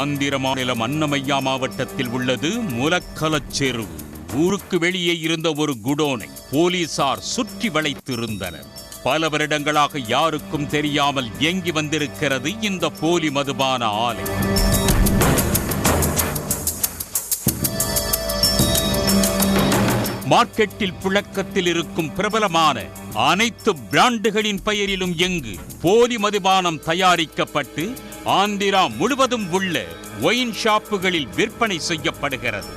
ஆந்திர மாநிலம் அன்னமையா மாவட்டத்தில் உள்ளது முலக்கலச்செருவு. ஊருக்கு வெளியே இருந்த ஒரு குடோனை போலீசார் சுற்றி வளைத்திருந்தனர். பல வருடங்களாக யாருக்கும் தெரியாமல் இயங்கி வந்திருக்கிறது இந்த போலி மதுபான ஆலை. மார்க்கெட்டில் புழக்கத்தில் இருக்கும் பிரபலமான அனைத்து பிராண்டுகளின் பெயரிலும் எங்கு போலி மதுபானம் தயாரிக்கப்பட்டு ஆந்திரா முழுவதும் உள்ள ஒயின் ஷாப்புகளில் விற்பனை செய்யப்படுகிறது.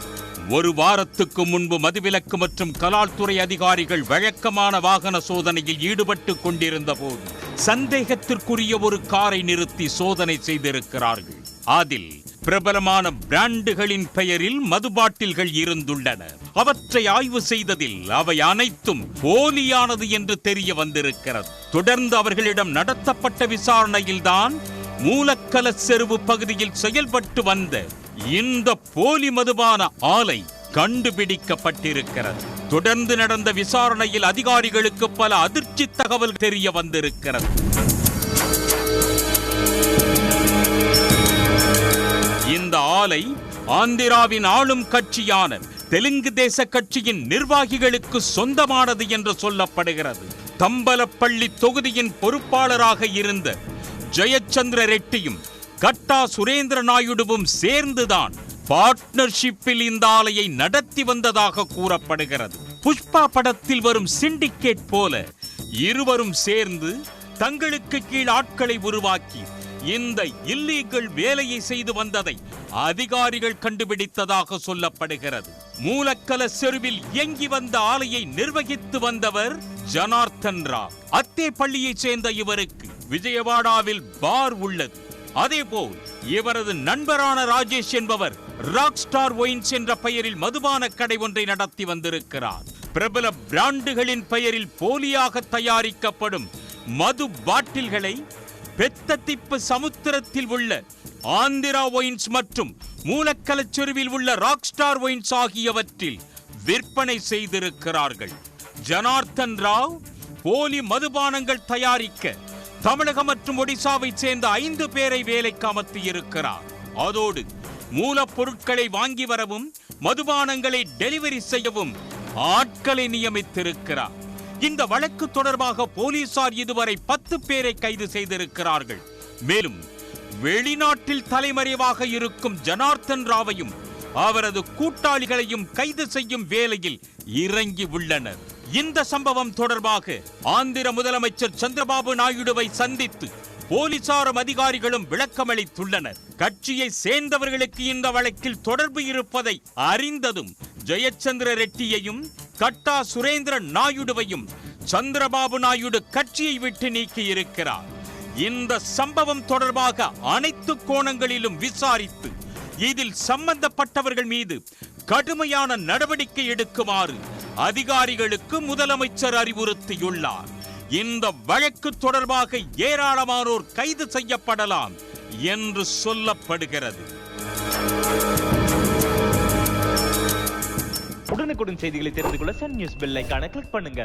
ஒரு வாரத்துக்கு முன்பு மதுவிலக்கு மற்றும் கலால்துறை அதிகாரிகள் வழக்கமான வாகன சோதனையில் ஈடுபட்டு கொண்டிருந்த போது சந்தேகத்திற்குரிய ஒரு காரை நிறுத்தி சோதனை செய்திருக்கிறார்கள். அதில் பிரபலமான பிராண்டுகளின் பெயரில் மது பாட்டில்கள் இருந்துள்ளன. அவற்றை ஆய்வு செய்ததில் அவை அனைத்தும் போலியானது என்று தெரிய வந்திருக்கிறது. தொடர்ந்து அவர்களிடம் நடத்தப்பட்ட விசாரணையில்தான் மூலக்கலச்செருவு பகுதியில் செயல்பட்டு வந்த இந்த போலி மதுபான ஆலை கண்டுபிடிக்கப்பட்டிருக்கிறது. தொடர்ந்து நடந்த விசாரணையில் அதிகாரிகளுக்கு பல அதிர்ச்சி தகவல் தெரிய வந்திருக்கிறது. இந்த ஆலை ஆந்திராவின் ஆளும் கட்சியான தெலுங்கு தேச கட்சியின் நிர்வாகிகளுக்கு சொந்தமானது என்று சொல்லப்படுகிறது. தம்பலப்பள்ளி தொகுதியின் பொறுப்பாளராக இருந்த ஜெயச்சந்திர ரெட்டியும் கட்டா சுரேந்திர நாயுடுவும் சேர்ந்துதான் பார்ட்னர்ஷிப்பில் இந்த ஆலையை நடத்தி வந்ததாக கூறப்படுகிறது. புஷ்பா படத்தில் வரும் சிண்டிகேட் போல இருவரும் சேர்ந்து தங்களுக்கு கீழ் ஆட்களை உருவாக்கி இந்த இல்லீகல் வேலையை செய்து வந்ததை அதிகாரிகள் கண்டுபிடித்ததாக சொல்லப்படுகிறது. மூலக்கலச்செருவில் இயங்கி வந்த ஆலையை நிர்வகித்து வந்தவர் ஜனார்த்தன் ராவ். அத்தேப்பள்ளியைச் சேர்ந்த இவருக்கு விஜயவாடாவில் பார் உள்ளது. அதேபோல் இவரது நண்பரான ராஜேஷ் என்பவர் ராக் ஸ்டார் ஒயின்ஸ் என்ற பெயரில் மதுபான கடை ஒன்றை நடத்தி வந்திருக்கிறார். பிரபல பிராண்டுகளின் பெயரில் போலியாக தயாரிக்கப்படும் மது பாட்டில்களை பெத்தத்திப்பு சமுத்திரத்தில் உள்ள ஆந்திரா ஒயின்ஸ் மற்றும் மூலக்கலச்செருவில் உள்ள ராக் ஸ்டார் ஒயின்ஸ் ஆகியவற்றில் விற்பனை செய்திருக்கிறார்கள். ஜனார்த்தன் ராவ் போலி மதுபானங்கள் தயாரிக்க தமிழகம் மற்றும் ஒடிசாவை சேர்ந்த 5 பேரை வேலைக்கு அமர்த்தியிருக்கிறார். அதோடு மூலப்பொருட்களை வாங்கி வரவும் மதுபானங்களை டெலிவரி செய்யவும் ஆட்களை நியமித்திருக்கிறார். இந்த வழக்கு தொடர்பாக போலீசார் இதுவரை 10 பேரை கைது செய்திருக்கிறார்கள். மேலும் வெளிநாட்டில் தலைமறைவாக இருக்கும் ஜனார்த்தன் ராவையும் அவரது கூட்டாளிகளையும் கைது செய்யும் வேலையில் இறங்கி உள்ளனர். இந்த சம்பவம் தொடர்பாக ஆந்திர முதலமைச்சர் சந்திரபாபு நாயுடுவை சந்தித்து போலீசாரும் அதிகாரிகளும் விளக்கமளித்துள்ளனர். கட்சியை சேர்ந்தவர்களுக்கு இந்த வழக்கில் தொடர்பு இருப்பதை அறிந்ததும் ஜெயச்சந்திர ரெட்டியையும் கட்டா சுரேந்திர நாயுடுவையும் சந்திரபாபு நாயுடு கட்சியை விட்டு நீக்கி இருக்கிறார். இந்த சம்பவம் தொடர்பாக அனைத்து கோணங்களிலும் விசாரித்து இதில் சம்பந்தப்பட்டவர்கள் மீது கடுமையான நடவடிக்கை எடுக்குமாறு அதிகாரிகளுக்கு முதலமைச்சர் அறிவுறுத்தியுள்ளார். இந்த வழக்கு தொடர்பாக ஏராளமானோர் கைது செய்யப்படலாம் என்று சொல்லப்படுகிறது. உடனுக்குடன் செய்திகளை தெரிந்து கொள்ள சன் நியூஸ் பெல் ஐகானை கிளிக் பண்ணுங்க.